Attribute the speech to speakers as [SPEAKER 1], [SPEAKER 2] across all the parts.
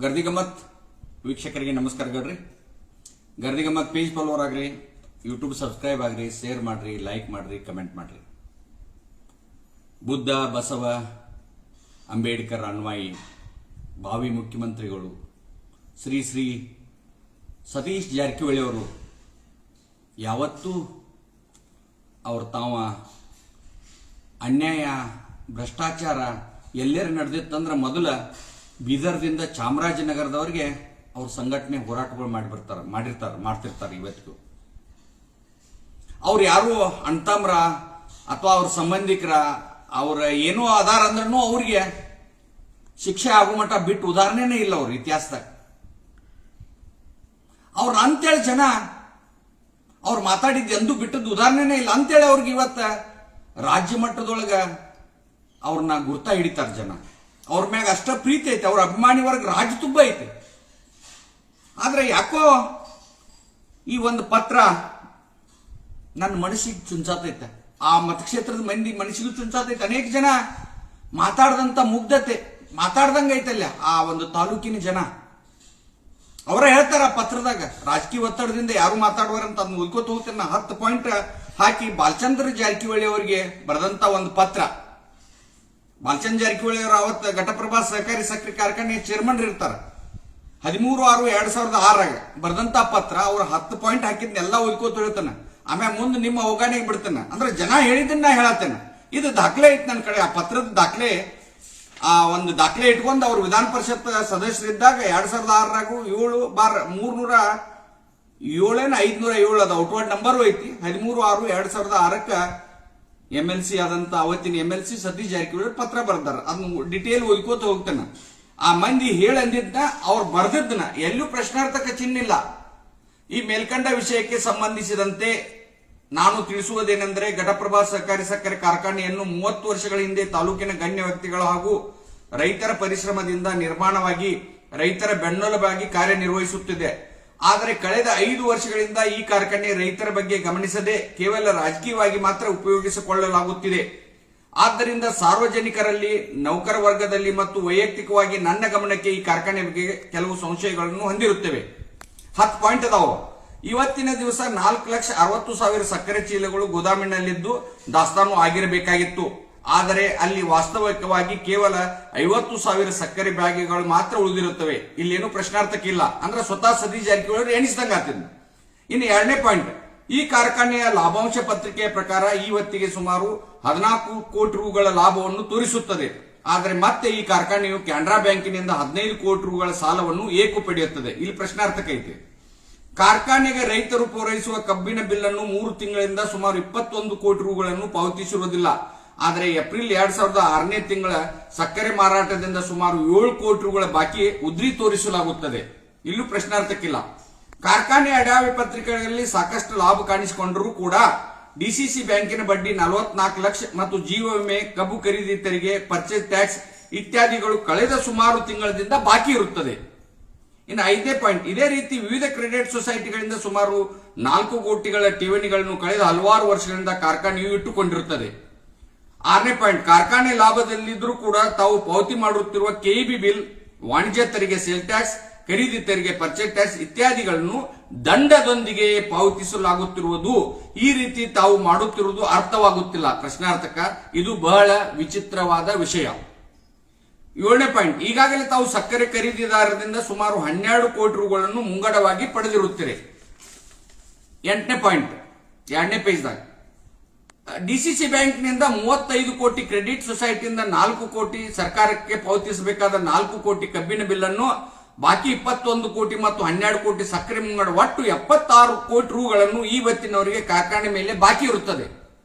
[SPEAKER 1] ಗರ್ದಿಗಮ್ಮತ್ ವೀಕ್ಷಕರಿಗೆ ನಮಸ್ಕಾರಗಳ್ರಿ. Gardigammat page follower ಆಗ್ರಿ, YouTube subscribe ಆಗ್ರಿ, share ಮಾಡ್ರಿ, like ಮಾಡ್ರಿ, ಕಮೆಂಟ್ ಮಾಡ್ರಿ. ಬುದ್ಧ ಬಸವ ಅಂಬೇಡ್ಕರ್ ಅನ್ವಾಯಿ ಭಾವಿ ಮುಖ್ಯಮಂತ್ರಿಗಳು ಶ್ರೀ ಸತೀಶ್ ಜಾರಕಿಹೊಳಿ ಅವರು ಯಾವತ್ತೂ ಅವ್ರ ತಾವ ಅನ್ಯಾಯ ಭ್ರಷ್ಟಾಚಾರ ಎಲ್ಲರೂ ನಡೆದಿತ್ತಂದ್ರೆ ಮೊದಲ ಬೀದರ್ದಿಂದ ಚಾಮರಾಜನಗರದವರಿಗೆ ಅವ್ರ ಸಂಘಟನೆ ಹೋರಾಟಗಳು ಮಾಡ್ತಿರ್ತಾರೆ. ಇವತ್ತಿಗೂ ಅವ್ರು ಯಾರು ಅಣ್ತಮ್ರ ಅಥವಾ ಅವ್ರ ಸಂಬಂಧಿಕರ ಅವ್ರ ಏನೋ ಆಧಾರ ಅಂದ್ರೂ ಅವ್ರಿಗೆ ಶಿಕ್ಷೆ ಆಗೋ ಮಟ್ಟ ಬಿಟ್ಟು ಉದಾಹರಣೆನೇ ಇಲ್ಲ ಅವ್ರ ಇತಿಹಾಸದಾಗ. ಅವ್ರ ಅಂತೇಳಿ ಜನ ಅವ್ರು ಮಾತಾಡಿದ್ದು ಎಂದೂ ಬಿಟ್ಟದ್ದು ಉದಾಹರಣೆನೇ ಇಲ್ಲ ಅಂತೇಳಿ ಅವ್ರಿಗೆ ಇವತ್ತ ರಾಜ್ಯ ಮಟ್ಟದೊಳಗ ಅವ್ರನ್ನ ಗುರ್ತಾ ಹಿಡಿತಾರೆ ಜನ. ಅವ್ರ ಮ್ಯಾಗ ಅಷ್ಟ ಪ್ರೀತಿ ಐತೆ, ಅವ್ರ ಅಭಿಮಾನಿ ವರ್ಗ ರಾಜ್ಯ ತುಂಬ ಐತೆ. ಆದ್ರೆ ಯಾಕೋ ಈ ಒಂದು ಪತ್ರ ನನ್ನ ಮನಸ್ಸಿಗೆ ಚುಂಚಾತೈತೆ, ಆ ಮತಕ್ಷೇತ್ರದ ಮಂದಿ ಮನಸ್ಸಿಗೂ ಚುಂಚಾತೈತೆ. ಅನೇಕ ಜನ ಮಾತಾಡದಂತ ಮುಗ್ಧತೆ ಮಾತಾಡ್ದಂಗ ಐತಲ್ಲ ಆ ಒಂದು ತಾಲೂಕಿನ ಜನ. ಅವರ ಹೇಳ್ತಾರ ಪತ್ರದಾಗ, ರಾಜಕೀಯ ಒತ್ತಡದಿಂದ ಯಾರು ಮಾತಾಡುವಾರಂತ ಅದನ್ನ ಉಳ್ಕೋತ ಹೋಗ್ತೇನೆ. 10 ಪಾಯಿಂಟ್ ಹಾಕಿ ಬಾಲಚಂದ್ರ ಜಾರಕಿಹೊಳಿ ಅವರಿಗೆ ಬರೆದಂತ ಒಂದು ಪತ್ರ. ಬಾಲಚಂದ್ರ ಜಾರಕಿಹೊಳಿ ಅವರು ಅವತ್ತು ಘಟಪ್ರಭಾ ಸಹಕಾರಿ ಸಕ್ಕರೆ ಕಾರ್ಖಾನೆ ಚೇರ್ಮನ್ ಇರ್ತಾರ. 13/6/2006 ಬರೆದಂತ ಪತ್ರ. ಅವ್ರು 10 ಪಾಯಿಂಟ್ ಹಾಕಿದ್ನೆಲ್ಲ ಉಳ್ಕೋತ ಹೇಳ್ತಾನೆ. ಆಮೇಲೆ ಮುಂದೆ ನಿಮ್ಮ ಅವಗಾನೆಗೆ ಬಿಡ್ತಾನೆ. ಅಂದ್ರೆ ಜನ ಹೇಳಿದ್ದನ್ನ ಹೇಳತ್ತೇನೆ. ಇದು ದಾಖಲೆ ಐತೆ ನನ್ನ ಕಡೆ. ಆ ಪತ್ರದ ದಾಖಲೆ, ಆ ಒಂದು ದಾಖಲೆ ಇಟ್ಕೊಂಡು ಅವ್ರು ವಿಧಾನ ಪರಿಷತ್ ಸದಸ್ಯರಿದ್ದಾಗ 2006 7/507 ಅದು ಔಟ್ವರ್ಡ್ ನಂಬರ್ ಐತಿ. 13/6/2006 MLC ಆದಂತ ಅವತ್ತಿನ MLC ಸತೀಶ್ ಜಾರಕಿಹೊಳಿ ಪತ್ರ ಬರ್ದಾರ. ಅದನ್ನ ಡಿಟೇಲ್ ಓದ್ಕೋತ ಹೋಗ್ತಾನ. ಆ ಮಂದಿ ಹೇಳಂದಿದ್ನ ಅವ್ರು ಬರ್ದಿದ್ನ ಎಲ್ಲೂ ಪ್ರಶ್ನಾರ್ಥಕ ಚಿಹ್ನೆ ಇಲ್ಲ. ಈ ಮೇಲ್ಕಂಡ ವಿಷಯಕ್ಕೆ ಸಂಬಂಧಿಸಿದಂತೆ ನಾನು ತಿಳಿಸುವುದೇನೆಂದರೆ, ಘಟಪ್ರಭಾ ಸಹಕಾರಿ ಸಕ್ಕರೆ ಕಾರ್ಖಾನೆಯನ್ನು 30 ವರ್ಷಗಳ ಹಿಂದೆ ತಾಲೂಕಿನ ಗಣ್ಯ ವ್ಯಕ್ತಿಗಳು ಹಾಗೂ ರೈತರ ಪರಿಶ್ರಮದಿಂದ ನಿರ್ಮಾಣವಾಗಿ ರೈತರ ಬೆನ್ನೆಲುಬಾಗಿ ಕಾರ್ಯನಿರ್ವಹಿಸುತ್ತಿದೆ. ಆದರೆ ಕಳೆದ 5 ವರ್ಷಗಳಿಂದ ಈ ಕಾರ್ಖಾನೆ ರೈತರ ಬಗ್ಗೆ ಗಮನಿಸದೆ ಕೇವಲ ರಾಜಕೀಯವಾಗಿ ಮಾತ್ರ ಉಪಯೋಗಿಸಿಕೊಳ್ಳಲಾಗುತ್ತಿದೆ. ಆದ್ದರಿಂದ ಸಾರ್ವಜನಿಕರಲ್ಲಿ, ನೌಕರ ವರ್ಗದಲ್ಲಿ ಮತ್ತು ವೈಯಕ್ತಿಕವಾಗಿ ನನ್ನ ಗಮನಕ್ಕೆ ಈ ಕಾರ್ಖಾನೆ ಬಗ್ಗೆ ಕೆಲವು ಸಂಶಯಗಳನ್ನು ಹೊಂದಿರುತ್ತೇವೆ. 10 ಪಾಯಿಂಟ್ ಅದಾವ. ಇವತ್ತಿನ ದಿವಸ 4,60,000 ಸಕ್ಕರೆ ಚೀಲಗಳು ಗೋದಾಮಿನಲ್ಲಿದ್ದು ದಾಸ್ತಾನು ಆಗಿರಬೇಕಾಗಿತ್ತು. ಆದರೆ ಅಲ್ಲಿ ವಾಸ್ತವಿಕವಾಗಿ ಕೇವಲ 50,000 ಸಕ್ಕರೆ ಬ್ಯಾಗ್ಗಳು ಮಾತ್ರ ಉಳಿದಿರುತ್ತವೆ. ಇಲ್ಲೇನು ಪ್ರಶ್ನಾರ್ಥಕ್ಕಿಲ್ಲ. ಅಂದ್ರೆ ಸ್ವತಃ ಸತೀಶ್ ಜಾರಕಿಹೊಳಿ ಎಣಿಸಿದಂಗ ಆಗ್ತಿದ್ದ. ಇನ್ನು 2ನೇ ಪಾಯಿಂಟ್, ಈ ಕಾರ್ಖಾನೆಯ ಲಾಭಾಂಶ ಪತ್ರಿಕೆಯ ಪ್ರಕಾರ ಈ ಹೊತ್ತಿಗೆ ಸುಮಾರು 14 ಕೋಟಿ ರುಗಳ ಲಾಭವನ್ನು ತೋರಿಸುತ್ತದೆ. ಆದರೆ ಮತ್ತೆ ಈ ಕಾರ್ಖಾನೆಯು ಕೆನರಾ ಬ್ಯಾಂಕಿನಿಂದ 15 ಕೋಟಿ ರುಗಳ ಸಾಲವನ್ನು ಏಕು ಪಡೆಯುತ್ತದೆ. ಇಲ್ಲಿ ಪ್ರಶ್ನಾರ್ಥಕ ಐತೆ. ಕಾರ್ಖಾನೆಗೆ ರೈತರು ಪೂರೈಸುವ ಕಬ್ಬಿನ ಬಿಲ್ಲನ್ನು 3 ತಿಂಗಳಿಂದ ಸುಮಾರು 21 ಕೋಟಿ ರುಗಳನ್ನು ಪಾವತಿಸಿರುವುದಿಲ್ಲ. ಆದರೆ ಏಪ್ರಿಲ್ 2006ನೇ ತಿಂಗಳ ಸಕ್ಕರೆ ಮಾರಾಟದಿಂದ ಸುಮಾರು 7 ಕೋಟಿ ರುಗಳ ಬಾಕಿ ಉದ್ರಿ ತೋರಿಸಲಾಗುತ್ತದೆ. ಇಲ್ಲೂ ಪ್ರಶ್ನಾರ್ಥಕ್ಕಿಲ್ಲ. ಕಾರ್ಖಾನೆ ಅಡಾವಿ ಪತ್ರಿಕೆಗಳಲ್ಲಿ ಸಾಕಷ್ಟು ಲಾಭ ಕಾಣಿಸಿಕೊಂಡರೂ ಕೂಡ ಡಿಸಿಸಿ ಬ್ಯಾಂಕಿನ ಬಡ್ಡಿ 44 ಲಕ್ಷ ಮತ್ತು ಜೀವ ವಿಮೆ, ಕಬ್ಬು ಖರೀದಿ ತೆರಿಗೆ, ಪರ್ಚೇಸ್ ಟ್ಯಾಕ್ಸ್ ಇತ್ಯಾದಿಗಳು ಕಳೆದ ಸುಮಾರು ತಿಂಗಳಿಂದ ಬಾಕಿ ಇರುತ್ತದೆ. ಇನ್ನು 5ನೇ ಪಾಯಿಂಟ್, ಇದೇ ರೀತಿ ವಿವಿಧ ಕ್ರೆಡಿಟ್ ಸೊಸೈಟಿಗಳಿಂದ ಸುಮಾರು 4 ಕೋಟಿಗಳ ಠೇವಣಿಗಳನ್ನು ಕಳೆದ ಹಲವಾರು ವರ್ಷಗಳಿಂದ ಕಾರ್ಖಾನೆಯು ಇಟ್ಟುಕೊಂಡಿರುತ್ತದೆ. 6ನೇ ಪಾಯಿಂಟ್, ಕಾರ್ಖಾನೆ ಲಾಭದಲ್ಲಿದ್ದರೂ ಕೂಡ ತಾವು ಪಾವತಿ ಮಾಡುತ್ತಿರುವ ಕೆಇಬಿ ಬಿಲ್, ವಾಣಿಜ್ಯ ತೆರಿಗೆ, ಸೇಲ್ ಟ್ಯಾಕ್ಸ್, ಖರೀದಿ ತೆರಿಗೆ, ಪರ್ಚೇಸ್ ಟ್ಯಾಕ್ಸ್ ಇತ್ಯಾದಿಗಳನ್ನು ದಂಡದೊಂದಿಗೆ ಪಾವತಿಸಲಾಗುತ್ತಿರುವುದು. ಈ ರೀತಿ ತಾವು ಮಾಡುತ್ತಿರುವುದು ಅರ್ಥವಾಗುತ್ತಿಲ್ಲ. ಪ್ರಶ್ನಾರ್ಥಕ. ಇದು ಬಹಳ ವಿಚಿತ್ರವಾದ ವಿಷಯ. 7ನೇ ಪಾಯಿಂಟ್, ಈಗಾಗಲೇ ತಾವು ಸಕ್ಕರೆ ಖರೀದಿದಾರರಿಂದ ಸುಮಾರು 12 ಕೋಟಿ ರುಗಳನ್ನು ಮುಂಗಡವಾಗಿ ಪಡೆದಿರುತ್ತೀರಿ. 8ನೇ ಪಾಯಿಂಟ್, 2ನೇ ಪೇಜ್ದಾಗ, ಡಿಸಿಸಿ ಬ್ಯಾಂಕ್ನಿಂದ 35 ಕೋಟಿ, ಕ್ರೆಡಿಟ್ ಸೊಸೈಟಿಯಿಂದ 4 ಕೋಟಿ, ಸರ್ಕಾರಕ್ಕೆ ಪಾವತಿಸಬೇಕಾದ 4 ಕೋಟಿ ಕಬ್ಬಿನ ಬಿಲ್ಲನ್ನು, ಬಾಕಿ 21 ಕೋಟಿ ಮತ್ತು 12 ಕೋಟಿ ಸಕ್ಕರೆ ಮುಂಗಡ, ಒಟ್ಟು 76 ಕೋಟಿ ರುಗಳನ್ನು ಇವತ್ತಿನವರಿಗೆ ಕಾರ್ಖಾನೆ ಮೇಲೆ ಬಾಕಿ ಇರುತ್ತದೆ.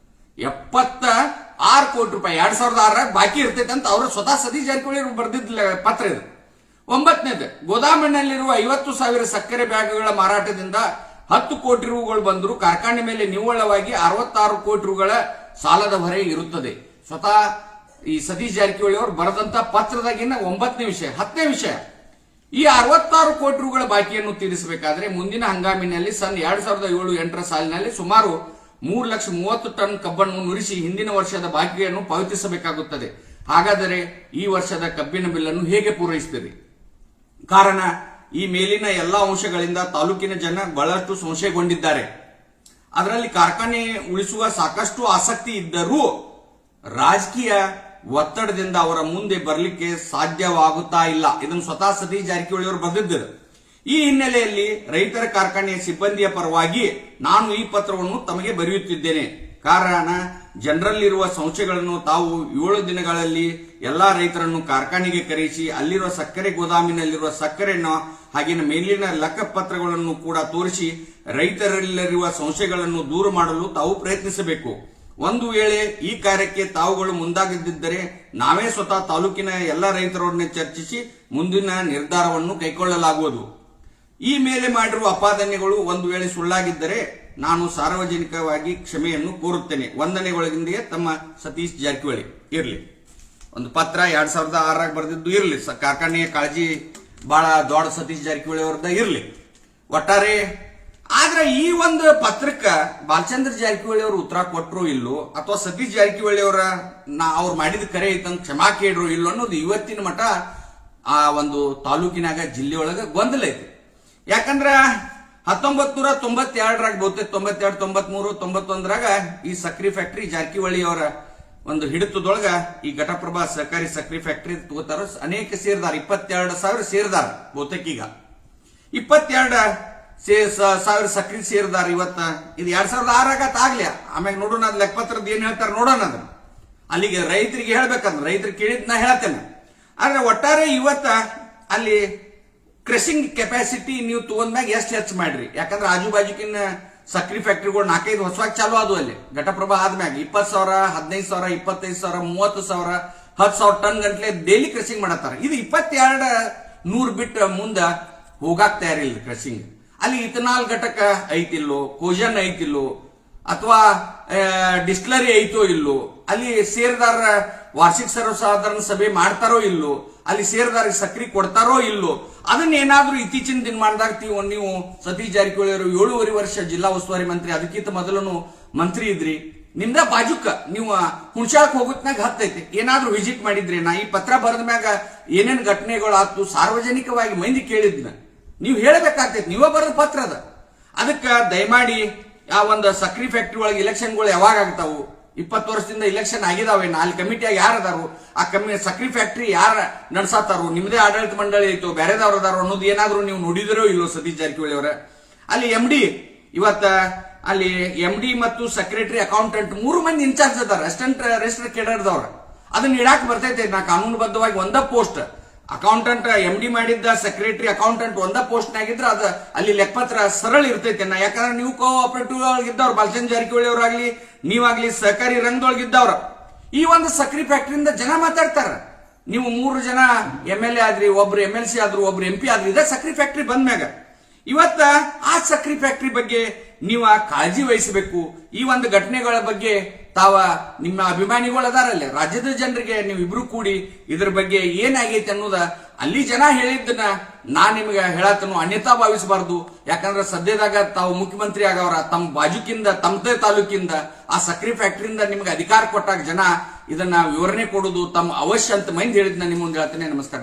[SPEAKER 1] 76 ಕೋಟಿ ರೂಪಾಯಿ 2006 ಬಾಕಿ ಇರ್ತೈತೆ ಅಂತ ಅವರು ಸ್ವತಃ ಸತೀಶ್ ಜಾರಕಿಹೊಳಿ ಬರೆದಿದ್ದ ಪತ್ರ ಇದು. 9ನೇದು, ಗೋದಾಮಿನಲ್ಲಿರುವ 50,000 ಸಕ್ಕರೆ ಬ್ಯಾಗ್ಗಳ ಮಾರಾಟದಿಂದ 10 ಕೋಟಿ ರುಗಳು ಬಂದರೂ ಕಾರ್ಖಾನೆ ಮೇಲೆ ನಿವ್ವಳವಾಗಿ 66 ಕೋಟಿ ರುಗಳ ಸಾಲದ ಹೊರೆ ಇರುತ್ತದೆ. ಸ್ವತಃ ಈ ಸತೀಶ್ ಜಾರಕಿಹೊಳಿ ಅವರು ಬರೆದಂತ ಪತ್ರದಾಗಿನ 9ನೇ ವಿಷಯ. 10ನೇ ವಿಷಯ, ಈ 66 ಕೋಟಿ ರುಗಳ ಬಾಕಿಯನ್ನು ತೀರಿಸಬೇಕಾದ್ರೆ ಮುಂದಿನ ಹಂಗಾಮಿನಲ್ಲಿ ಸನ್ 2007-8 ಸಾಲಿನಲ್ಲಿ ಸುಮಾರು 3,30,000 ಟನ್ ಕಬ್ಬನ್ನು ನುರಿಸಿ ಹಿಂದಿನ ವರ್ಷದ ಬಾಕಿಯನ್ನು ಪಾವತಿಸಬೇಕಾಗುತ್ತದೆ. ಹಾಗಾದರೆ ಈ ವರ್ಷದ ಕಬ್ಬಿನ ಬಿಲ್ಲನ್ನು ಹೇಗೆ ಪೂರೈಸುತ್ತೀರಿ? ಕಾರಣ ಈ ಮೇಲಿನ ಎಲ್ಲಾ ಅಂಶಗಳಿಂದ ತಾಲೂಕಿನ ಜನ ಬಹಳಷ್ಟು ಸಂಶಯಗೊಂಡಿದ್ದಾರೆ. ಅದರಲ್ಲಿ ಕಾರ್ಖಾನೆ ಉಳಿಸುವ ಸಾಕಷ್ಟು ಆಸಕ್ತಿ ಇದ್ದರೂ ರಾಜಕೀಯ ಒತ್ತಡದಿಂದ ಅವರ ಮುಂದೆ ಬರಲಿಕ್ಕೆ ಸಾಧ್ಯವಾಗುತ್ತಾ ಇಲ್ಲ. ಇದನ್ನು ಸ್ವತಃ ಸತೀಶ್ ಜಾರಕಿಹೊಳಿ ಅವರು ಬರೆದಿದ್ದರು. ಈ ಹಿನ್ನೆಲೆಯಲ್ಲಿ ರೈತರ ಕಾರ್ಖಾನೆಯ ಸಿಬ್ಬಂದಿಯ ಪರವಾಗಿ ನಾನು ಈ ಪತ್ರವನ್ನು ತಮಗೆ ಬರೆಯುತ್ತಿದ್ದೇನೆ. ಕಾರಣ ಜನರಲ್ಲಿರುವ ಸಂಶಯಗಳನ್ನು ತಾವು 7 ದಿನಗಳಲ್ಲಿ ಎಲ್ಲಾ ರೈತರನ್ನು ಕಾರ್ಖಾನೆಗೆ ಕರೆಸಿ ಅಲ್ಲಿರುವ ಸಕ್ಕರೆ ಗೋದಾಮಿನಲ್ಲಿರುವ ಸಕ್ಕರೆಯನ್ನು ಹಾಗೆಯೇ ಮೇಲಿನ ಲೆಕ್ಕಪತ್ರಗಳನ್ನು ಕೂಡ ತೋರಿಸಿ ರೈತರಲ್ಲಿರುವ ಸಂಶಯಗಳನ್ನು ದೂರ ಮಾಡಲು ತಾವು ಪ್ರಯತ್ನಿಸಬೇಕು. ಒಂದು ವೇಳೆ ಈ ಕಾರ್ಯಕ್ಕೆ ತಾವುಗಳು ಮುಂದಾಗದಿದ್ದರೆ ನಾವೇ ಸ್ವತಃ ತಾಲೂಕಿನ ಎಲ್ಲ ರೈತರೊಡನೆ ಚರ್ಚಿಸಿ ಮುಂದಿನ ನಿರ್ಧಾರವನ್ನು ಕೈಗೊಳ್ಳಲಾಗುವುದು. ಈ ಮೇಲೆ ಮಾಡಿರುವ ಅಪಾದನೆಗಳು ಒಂದು ವೇಳೆ ಸುಳ್ಳಾಗಿದ್ದರೆ ನಾನು ಸಾರ್ವಜನಿಕವಾಗಿ ಕ್ಷಮೆಯನ್ನು ಕೋರುತ್ತೇನೆ. ವಂದನೆಗಳೊಂದಿಗೆ ತಮ್ಮ ಸತೀಶ್ ಜಾರಕಿಹೊಳಿ. ಇರಲಿ, ಒಂದು ಪತ್ರ 2006 ಬರೆದಿದ್ದು ಇರಲಿ, ಕಾರ್ಖಾನೆಯ ಕಾಳಜಿ ಬಹಳ ದೊಡ್ಡ ಸತೀಶ್ ಜಾರಕಿಹೊಳಿ ಅವರದ ಇರಲಿ. ಒಟ್ಟಾರೆ ಆದ್ರೆ ಈ ಒಂದು ಪತ್ರಕ್ಕೆ ಬಾಲಚಂದ್ರ ಜಾರಕಿಹೊಳಿ ಅವರು ಉತ್ತರ ಕೊಟ್ಟರು ಇಲ್ಲೋ ಅಥವಾ ಸತೀಶ್ ಜಾರಕಿಹೊಳಿ ಅವರ ಅವ್ರು ಮಾಡಿದ ಕರೆ ಐತಂತ ಕ್ಷಮಾ ಕೇಳ್ರು ಇಲ್ಲೋ ಅನ್ನೋದು ಇವತ್ತಿನ ಮಠ ಆ ಒಂದು ತಾಲೂಕಿನಾಗ ಜಿಲ್ಲೆಯೊಳಗ ಗೊಂದಲ ಐತಿ. ಯಾಕಂದ್ರ 1992 ಬಹುತೇಕ 92, 93, 91 ಈ ಸಕ್ರಿ ಫ್ಯಾಕ್ಟರಿ ಜಾರಕಿಹೊಳಿ ಅವರ ಒಂದು ಹಿಡಿತದೊಳಗ ಈ ಘಟಪ್ರಭಾ ಸಹಕಾರಿ ಸಕ್ರಿ ಫ್ಯಾಕ್ಟರಿ ತಗೋತಾರ. ಅನೇಕ ಸೇರಿದಾರ, 22,000 ಸೇರಿದಾರ. ಬಹುತೇಕ ಈಗ 22,000 ಸಕ್ರಿ ಸೇರಿದಾರ. ಇವತ್ತ ಇದು 2006 ಆಗ್ಲಿ, ಆಮ್ಯಾಗ ನೋಡೋಣ ಅದ್ ಲೆಕ್ಕಪತ್ರದ ಏನ್ ಹೇಳ್ತಾರ ನೋಡೋಣ. ಅದ್ರ ಅಲ್ಲಿಗೆ ರೈತರಿಗೆ ಹೇಳ್ಬೇಕಂದ್ರ ರೈತರು ಕೇಳಿದ್ ನಾ ಹೇಳ್ತೇನೆ. ಆದ್ರೆ ಒಟ್ಟಾರೆ ಇವತ್ತ ಅಲ್ಲಿ ಕ್ರಷಿಂಗ್ ಕೆಪಾಸಿಟಿ ನೀವು ತಗೊಂಡ್ಮ್ಯಾಗ ಎಷ್ಟು ಹೆಚ್ಚು ಮಾಡ್ರಿ. ಯಾಕಂದ್ರೆ ಆಜು ಬಾಜುಕಿನ ಸಕ್ರಿ ಫ್ಯಾಕ್ಟ್ರಿಗಳು 4-5 ಹೊಸವಾಗಿ ಚಾಲು ಅದು. ಅಲ್ಲಿ ಘಟಪ್ರಭಾ ಆದ್ಮ್ಯಾಗ 20,000, 15,000, 25,000, 30,000, 10,000 ಟನ್ ಗಂಟ್ಲೆ ಡೈಲಿ ಕ್ರಷಿಂಗ್ ಮಾಡತ್ತಾರ. ಇದು 22,100 ಬಿಟ್ಟು ಮುಂದ ಹೋಗಾಕ್ ತಯಾರಿಲ್ಲ ಕ್ರಷಿಂಗ್. ಅಲ್ಲಿ ಇಥನಾಲ್ ಘಟಕ ಐತಿಲ್ಲೋ, ಕೋಜನ್ ಐತಿಲ್ಲೋ, ಅಥವಾ ಡಿಸ್ಟಿಲರಿ ಐತೋ ಇಲ್ಲೋ, ಅಲ್ಲಿ ಸೇರಿದಾರ ವಾರ್ಷಿಕ ಸರ್ವಸಾಧಾರಣ ಸಭೆ ಮಾಡ್ತಾರೋ ಇಲ್ಲೋ, ಅಲ್ಲಿ ಸೇರಿದಾರ ಸಕ್ರಿ ಕೊಡ್ತಾರೋ ಇಲ್ಲೋ, ಅದನ್ನೇನಾದ್ರೂ ಇತ್ತೀಚಿನ ದಿನಮಾನದಾಗ ನೀವು ಸತೀಶ್ ಜಾರಕಿಹೊಳಿ ಅವರು 7.5 ವರ್ಷ ಜಿಲ್ಲಾ ಉಸ್ತುವಾರಿ ಮಂತ್ರಿ, ಅದಕ್ಕಿಂತ ಮೊದಲು ಮಂತ್ರಿ ಇದ್ರಿ. ನಿಮ್ದ ಬಾಜುಕ ನೀವು ಹುಣಸಾಳಕ್ ಹೋಗುತ್ನಾಗ ಹತ್ತೈತಿ, ಏನಾದ್ರೂ ವಿಸಿಟ್ ಮಾಡಿದ್ರಿ? ನಾ ಈ ಪತ್ರ ಬರೆದ ಮ್ಯಾಗ ಏನೇನ್ ಘಟನೆಗಳು ಆಯ್ತು ಸಾರ್ವಜನಿಕವಾಗಿ ಮಂದಿ ಕೇಳಿದ್ನ ನೀವು ಹೇಳಬೇಕಾಗ್ತೈತಿ. ನೀವೇ ಬರೆದ ಪತ್ರ ಅದ. ಅದಕ್ಕೆ ದಯಮಾಡಿ ಆ ಒಂದು ಸಕ್ರಿ ಫ್ಯಾಕ್ಟ್ರಿ ಒಳಗೆ ಇಲೆಕ್ಷನ್ಗಳು ಯಾವಾಗ ಆಗ್ತಾವು? 20 ವರ್ಷದಿಂದ ಇಲೆಕ್ಷನ್ ಆಗಿದಾವೆ. ಅಲ್ಲಿ ಕಮಿಟಿಯಾಗಿ ಯಾರು ಅದಾರು? ಆ ಸಕ್ರಿ ಫ್ಯಾಕ್ಟ್ರಿ ಯಾರ ನಡ್ಸಾತಾರು? ನಿಮ್ದೇ ಆಡಳಿತ ಮಂಡಳಿ ಐತೋ, ಬೇರೆದವ್ರು ಅದಾರು ಅನ್ನೋದು ಏನಾದ್ರು ನೀವು ನೋಡಿದಿರೋ ಇಲ್ಲೋ ಸತೀಶ್ ಜಾರಕಿಹೊಳಿ ಅವರ? ಅಲ್ಲಿ MD ಇವತ್ತ ಅಲ್ಲಿ MD ಮತ್ತು ಸೆಕ್ರೆಟರಿ, ಅಕೌಂಟೆಂಟ್ 3 ಮಂದಿ ಇನ್ಚಾರ್ಜ್ ಅದಾರ. ಅಸಿಸ್ಟೆಂಟ್ ರಿಜಿಸ್ಟರ್ ಕೇಡರ್ದವ್ರ. ಅದನ್ನ ಇಡಾಕ್ ಬರ್ತೈತೆ. ನಾ ಕಾನೂನುಬದ್ಧವಾಗಿ ಒಂದ ಪೋಸ್ಟ್ ಅಕೌಂಟೆಂಟ್ MD ಮಾಡಿದ್ದ, ಸೆಕ್ರೆಟರಿ ಅಕೌಂಟೆಂಟ್ ಒಂದ ಪೋಸ್ಟ್ ನಾಗಿದ್ರೆ ಅದ ಅಲ್ಲಿ ಲೆಕ್ಕಪತ್ರ ಸರಳ ಇರ್ತೈತೆ. ಯಾಕಂದ್ರೆ ನೀವು ಕೋಆಪರೇಟಿವ್ ಇದ್ದವ್ರು, ಬಾಲಚಂದ್ರ ಜಾರಕಿಹೊಳಿ ಅವರಾಗ್ಲಿ ನೀವಾಗ್ಲಿ ಸಹಕಾರಿ ರಂಗದೊಳಗಿದ್ದವ್ರ. ಈ ಒಂದು ಸಕ್ರಿ ಫ್ಯಾಕ್ಟ್ರಿಯಿಂದ ಜನ ಮಾತಾಡ್ತಾರ. ನೀವು 3 ಜನ MLA ಆದ್ರಿ, ಒಬ್ರು MLC ಆದ್ರು, ಒಬ್ರು MP ಆದ್ರಿ. ಇದ ಸಕ್ರಿ ಫ್ಯಾಕ್ಟ್ರಿ ಬಂದ್ಮ್ಯಾಗ ಇವತ್ತ ಆ ಸಕ್ರಿ ಫ್ಯಾಕ್ಟ್ರಿ ಬಗ್ಗೆ ನೀವು ಕಾಳಜಿ ವಹಿಸಬೇಕು. ಈ ಒಂದು ಘಟನೆಗಳ ಬಗ್ಗೆ ತಾವ ನಿಮ್ಮ ಅಭಿಮಾನಿಗಳು ಅದಾರಲ್ಲೇ ರಾಜ್ಯದ ಜನರಿಗೆ ನೀವು ಇಬ್ರು ಕೂಡಿ ಇದ್ರ ಬಗ್ಗೆ ಏನಾಗೈತೆ ಅನ್ನೋದ ಅಲ್ಲಿ ಜನ ಹೇಳಿದ್ದನ್ನ ನಾನ್ ನಿಮ್ಗೆ ಹೇಳತ್ತನು, ಅನ್ಯತಾ ಭಾವಿಸಬಾರ್ದು. ಯಾಕಂದ್ರೆ ಸದ್ಯದಾಗ ತಾವು ಮುಖ್ಯಮಂತ್ರಿ ಆಗವ್ರ, ತಮ್ಮ ಬಾಜುಕಿಂದ ತಮ್ಮದೇ ತಾಲೂಕಿಂದ ಆ ಸಕ್ರಿ ಫ್ಯಾಕ್ಟ್ರಿಯಿಂದ ನಿಮ್ಗೆ ಅಧಿಕಾರ ಕೊಟ್ಟಾಗ ಜನ ಇದನ್ನ ವಿವರಣೆ ಕೊಡುದು ತಮ್ಮ ಅವಶ್ಯ ಅಂತ ಮಂದಿ ಹೇಳಿದ್ನ ನಿಮ್ಮ ಮುಂದೆ ಹೇಳ್ತೇನೆ. ನಮಸ್ಕಾರ.